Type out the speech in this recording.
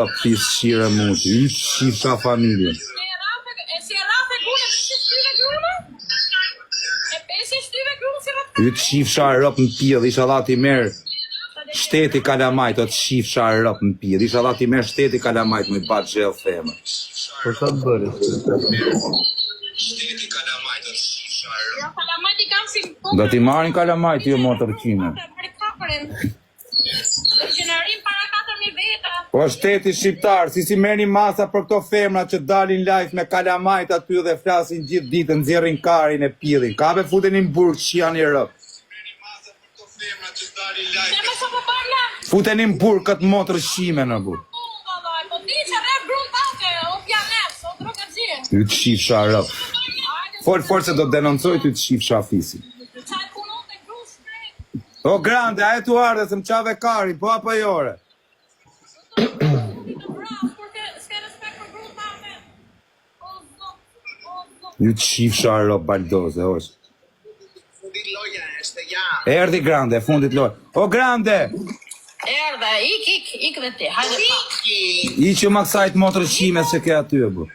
Pis shire muti, i shifsha familjen. Yt shifsha rëp në pjedh, isha dha ti merë shteti kalamajt, o të shifsha rëp në pjedh, isha dha ti merë shteti kalamajt me bat gjellë theme. Po sa të bëri? Shteti kalamajt, o të shifsha rëp. Kalamajt i kam si... Da ti marin kalamajt, jo motër qime. Gjenerim para 4.000 veta. Po shteti shqiptar, si merrni masa për këto femra që dalin live me kalamajt aty dhe flasin gjithë ditën, nxjerrin karin e pjedhin. Ka be futenin burg që janë i rëp. Futenin burg këtë motër shime në burg. Ty të shifsha rëp. Fol se do të denoncoj ty të shifsha fisin. O grande, a e tu ardhe se më qave kari, po apo jore? Ju të shifsha rëp baldoze, hosh. Erdi grande, fundit loja. O grande! Erdhe, ik dhe ti, hajde pa. I që ma kësajt motër shime se ke aty e bu.